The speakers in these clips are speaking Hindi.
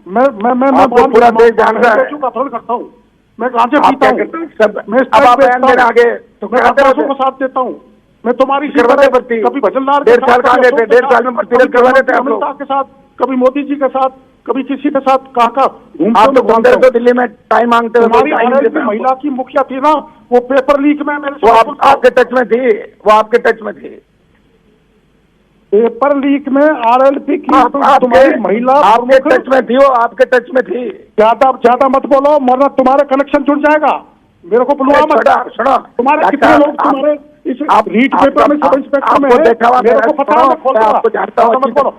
मैं पूरा देश जान रहा है करता हूँ, मैं कहाँ से पीता हूँ सब। अब आप बयान आगे तो मैं को साथ देता हूँ। मैं तुम्हारी कभी भजनलाल 1.5 साल कहाँ देते, 1.5 साल में प्रतिरोध करवा देते आप लोग के साथ, कभी मोदी जी के साथ, कभी किसी के साथ। कहाँ आप तो घूमते रहते हो दिल्ली में, टाइम मांगते हो। महिला की मुखिया थी ना, वो पेपर लीक में मेरे आपके टच में थी, वो आपके टच में थी। पेपर लीक में आरएलपी की तुम्हारी महिला आपके टच में थी, वो आपके टच में थी। ज्यादा मत बोलो, वरना तुम्हारा कनेक्शन जुड़ जाएगा। मेरे को पुलवामा सुनो, तुम्हारे कितने लोग तुम्हारे इस रीट पेपर में, सब इंस्पेक्टर में देखा हुआ, मेरे को पता है, मैं आपको जानता हूँ। मत बोलो,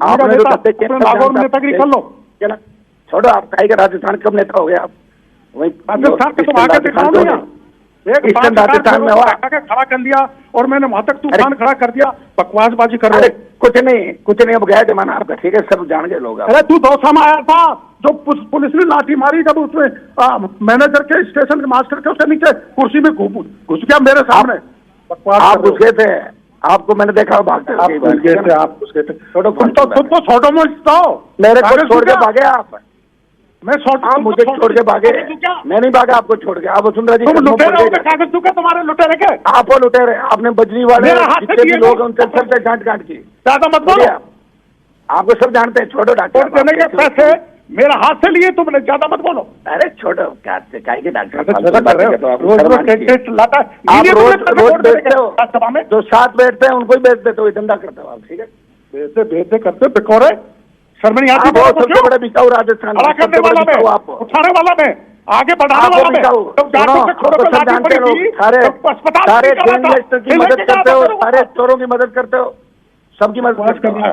नागौर में नेतागिरी कर लो। छोड़ो, आप काहे का राजस्थान कब नेता हो गए आप? वही राजस्थान के तुम आगे दिखाओ ना, राजस्थान में हुआ खड़ा कर दिया और मैंने वहां तक तूफान खड़ा कर दिया। बकवासबाजी कर रहे। कुछ नहीं, अब गया जमाना आपका, ठीक है, सब जान गए लोग। अरे तू दौसा में आया था, जो पुलिस ने लाठी मारी, जब उसमें मैनेजर के स्टेशन के मास्टर के उसके नीचे कुर्सी में घुस गया मेरे सामने। आप घुस गए थे, आपको मैंने देखा भागते। आप घुस गए थे। तुम तो छोटो मोटो मेरे को छोड़ के भागे आप। मैं मुझे छोड़ के भागे, मैं नहीं भागा आपको छोड़ के। आप वसुंधरा जी कागज चुके तुम्हारे लुटेरे के, आप वो लुटेरे, आपने बजरी वाले जितने भी लोग उनसे सबसे गांठ की। ज्यादा मत बोलो, आपको सब जानते हैं। छोड़ो डॉक्टर, पैसे मेरा हाथ से लिए तुमने, ज्यादा मत बोलो। अरे छोड़ो, क्या के डॉक्टर रोज बेचते हो सभा में, जो साथ बैठते हैं उनको ही बेच देते हो, धंधा करते हो आप, ठीक है। बेचते करते बिकोरे, शर्म नहीं आती? सबसे बड़े बिकाऊ राजस्थान करने वाला मैं, उठाने वाला मैं, आगे बढ़ाने वाला मैं। सारे की मदद करते हो, सारे चोरों की मदद करते हो, सबकी मदद करना है।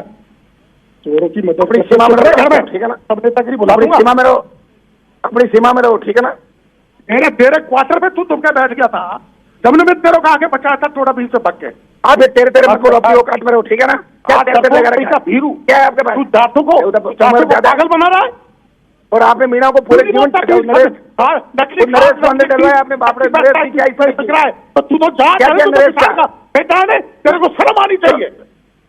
चोरों की मदद अपनी सीमा में रहो, ठीक है ना? सब नेतागिरी बुला दूंगा, सीमा में रहो, अपनी सीमा में रहो, ठीक है ना? तेरे क्वार्टर में तू तुमके बैठ गया था, जब ने तेरे को आगे बचाया था, थोड़ा बीच से भग के। आप तेरे मत बोलो, अपनी औकात में रहो, ठीक है ना? क्या भीरू क्या है आपके पास? दांतों को पागल बना रहा है। और आपने मीना को पूरे जीवन नरेश को अंदर डलवाया आपने। बाप रे, नरेश की क्या इज्जत है? तो तू तो जा नरेश का बेटा है, तेरे को शर्म आनी चाहिए।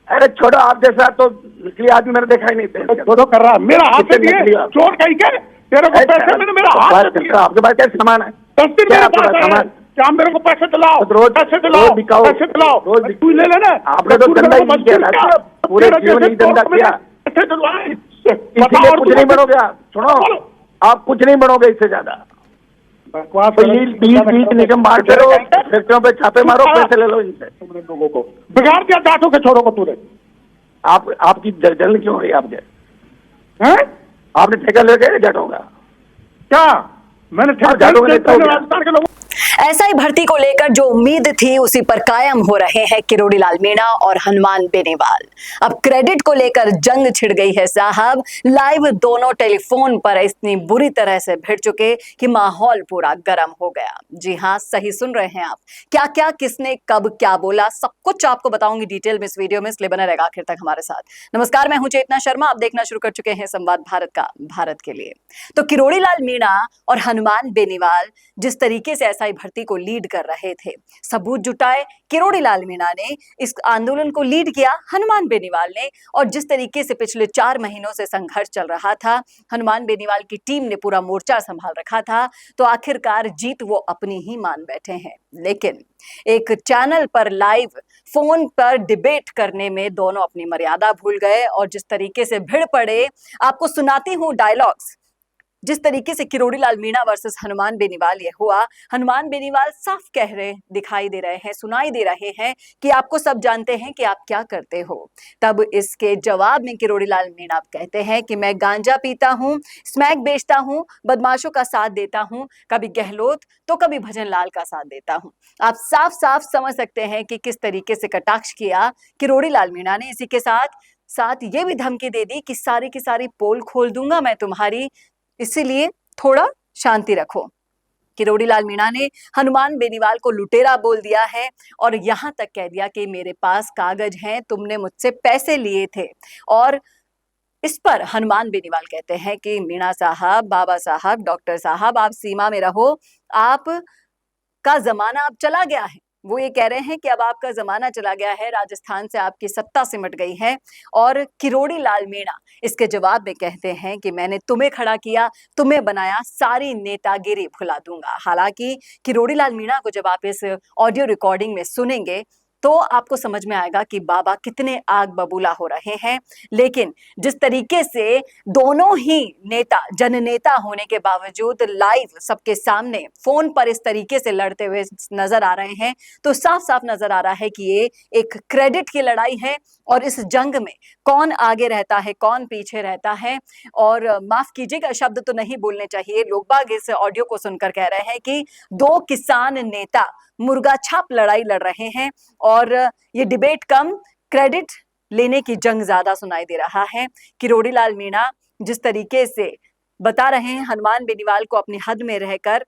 अरे छोड़ो, आप जैसा तो निकली आदमी मैंने देखा ही नहीं। छोड़ो कर रहा मेरा हाथ से दिए, चोर कहीं के तेरे को पैसे मैंने मेरा हाथ से दिया। आपके पास क्या सामान है? 10 दिन मेरे पास सामान, क्या मेरे को पैसे दिलाओ, रोज पैसे दिलाओ, पैसे दिलाओ, रोज तू ले लेना। आपने तो धंधा ही नहीं किया, पूरे जीवन ही धंधा किया। कुछ नहीं बनोगे आप, सुनो, आप कुछ नहीं बनोगे इससे ज्यादा। बीच निगम बांटते रहो, फैक्ट्रियों पे छापे मारो, पैसे ले लो इनसे। तुमने लोगों को बिगाड़ दिया, जाटों के छोरों को तूने। आपकी जलन क्यों हो रही है? आपने ठेका ले गए जाटों का? क्या मैंने राजस्थान के लोगों। एसआई भर्ती को लेकर जो उम्मीद थी उसी पर कायम हो रहे हैं किरोड़ी लाल मीणा और हनुमान बेनीवाल। अब क्रेडिट को लेकर जंग छिड़ गई है साहब। लाइव दोनों टेलीफोन पर इतनी बुरी तरह से भिड़ चुके कि माहौल पूरा गर्म हो गया। जी हाँ, सही सुन रहे हैं आप। क्या क्या किसने कब क्या बोला, सब कुछ आपको बताऊंगी डिटेल में इस वीडियो में, इसलिए बने रहेगा आखिर तक हमारे साथ। नमस्कार, मैं हूं चेतना शर्मा, आप देखना शुरू कर चुके हैं संवाद भारत का, भारत के लिए। तो किरोड़ी लाल मीणा और हनुमान बेनीवाल जिस तरीके से एसआई भर्ती को लीड कर रहे थे, सबूत जुटाए किरोड़ी लाल मीणा ने, इस आंदोलन को लीड किया हनुमान बेनीवाल ने, और जिस तरीके से पिछले 4 महीनों से संघर्ष चल रहा था, हनुमान बेनीवाल की टीम ने पूरा मोर्चा संभाल रखा था, तो आखिरकार जीत वो अपनी ही मान बैठे हैं। लेकिन एक चैनल पर लाइव फोन पर डिबेट करने में दोनों अपनी मर्यादा भूल गए और जिस तरीके से भिड़ पड़े, आपको सुनाती हूं डायलॉग्स। जिस तरीके से किरोड़ी लाल मीणा वर्सेस हनुमान बेनीवाल ये हुआ, हनुमान बेनीवाल साफ कह रहे दिखाई दे रहे हैं, सुनाई दे रहे हैं कि आपको सब जानते हैं कि आप क्या करते हो। तब इसके जवाब में किरोड़ी लाल मीणा कहते हैं कि मैं गांजा पीता हूं, स्मैक बेचता हूं, बदमाशों का साथ देता हूं, कभी गहलोत तो कभी भजन लाल का साथ देता हूं। आप साफ साफ समझ सकते हैं कि किस तरीके से कटाक्ष किया किरोड़ी लाल मीणा ने। इसी के साथ साथ ये भी धमकी दे दी कि सारी की सारी पोल खोल दूंगा मैं तुम्हारी, इसीलिए थोड़ा शांति रखो। किरोड़ी लाल मीणा ने हनुमान बेनीवाल को लुटेरा बोल दिया है और यहां तक कह दिया कि मेरे पास कागज हैं, तुमने मुझसे पैसे लिए थे। और इस पर हनुमान बेनीवाल कहते हैं कि मीणा साहब, बाबा साहब, डॉक्टर साहब, आप सीमा में रहो, आप का जमाना अब चला गया है। वो ये कह रहे हैं कि अब आपका जमाना चला गया है, राजस्थान से आपकी सत्ता सिमट गई है। और किरोड़ी लाल मीणा इसके जवाब में कहते हैं कि मैंने तुम्हें खड़ा किया, तुम्हें बनाया, सारी नेतागिरी भुला दूंगा। हालांकि किरोड़ी लाल मीणा को जब आप इस ऑडियो रिकॉर्डिंग में सुनेंगे तो आपको समझ में आएगा कि बाबा कितने आग बबूला हो रहे हैं। लेकिन जिस तरीके से दोनों ही नेता जननेता होने के बावजूद लाइव सबके सामने फोन पर इस तरीके से लड़ते हुए नजर आ रहे हैं, तो साफ साफ नजर आ रहा है कि ये एक क्रेडिट की लड़ाई है। और इस जंग में कौन आगे रहता है, कौन पीछे रहता है, और माफ कीजिएगा शब्द तो नहीं बोलने चाहिए, लोग बाग इस ऑडियो को सुनकर कह रहे हैं कि दो किसान नेता मुर्गा छाप लड़ाई लड़ रहे हैं। और ये डिबेट कम, क्रेडिट लेने की जंग ज्यादा सुनाई दे रहा है। किरोड़ी लाल मीणा जिस तरीके से बता रहे हैं हनुमान बेनीवाल को अपनी हद में रहकर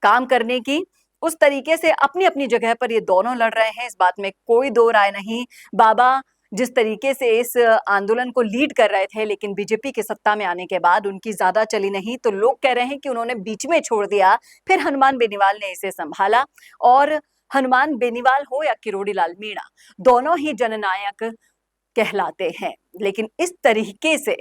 काम करने की, उस तरीके से अपनी अपनी जगह पर ये दोनों लड़ रहे हैं, इस बात में कोई दो राय नहीं। बाबा जिस तरीके से इस आंदोलन को लीड कर रहे थे, लेकिन बीजेपी के सत्ता में आने के बाद उनकी ज्यादा चली नहीं, तो लोग कह रहे हैं कि उन्होंने बीच में छोड़ दिया, फिर हनुमान बेनीवाल ने इसे संभाला। और हनुमान बेनीवाल हो या किरोड़ी लाल मीणा, दोनों ही जननायक कहलाते हैं। लेकिन इस तरीके से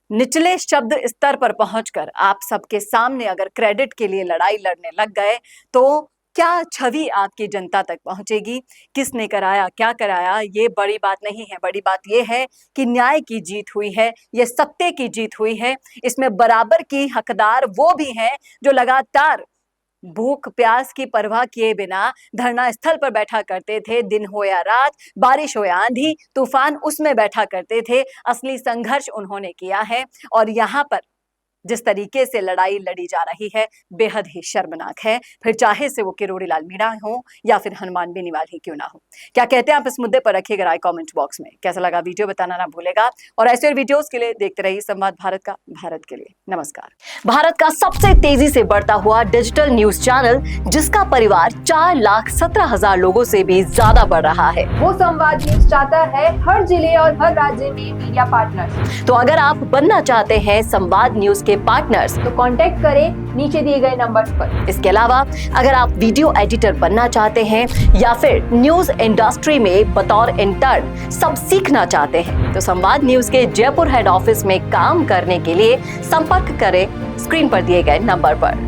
निचले शब्द स्तर पर पहुंचकर आप सबके सामने अगर क्रेडिट के लिए लड़ाई लड़ने लग गए, तो क्या छवि आपकी जनता तक पहुंचेगी? किसने कराया, क्या कराया, ये बड़ी बात नहीं है। बड़ी बात ये है कि न्याय की जीत हुई है, ये सत्य की जीत हुई है। इसमें बराबर की हकदार वो भी हैं जो लगातार भूख प्यास की परवाह किए बिना धरना स्थल पर बैठा करते थे, दिन हो या रात, बारिश हो या आंधी तूफान, उसमें बैठा करते थे। असली संघर्ष उन्होंने किया है। और यहाँ पर जिस तरीके से लड़ाई लड़ी जा रही है, बेहद ही शर्मनाक है, फिर चाहे से वो किरोड़ी लाल मीणा हो या फिर हनुमान बेनीवाल ही क्यों ना हो। क्या कहते हैं आप इस मुद्दे पर? रखिएगा राय कमेंट बॉक्स में। कैसा लगा वीडियो बताना ना भूलेगा। और ऐसे और वीडियोस के लिए देखते रहिए संवाद भारत का। भारत के लिए नमस्कार। भारत का सबसे तेजी से बढ़ता हुआ डिजिटल न्यूज चैनल, जिसका परिवार 4,17,000 लोगों से भी ज्यादा बढ़ रहा है, वो संवाद न्यूज चाहता है हर जिले और हर राज्य में मीडिया पार्टनर। तो अगर आप बनना चाहते हैं संवाद न्यूज के पार्टनर्स, तो कांटेक्ट करें नीचे दिए गए नंबर्स पर। इसके अलावा अगर आप वीडियो एडिटर बनना चाहते हैं या फिर न्यूज इंडस्ट्री में बतौर इंटर्न सब सीखना चाहते हैं, तो संवाद न्यूज के जयपुर हेड ऑफिस में काम करने के लिए संपर्क करें स्क्रीन पर दिए गए नंबर पर।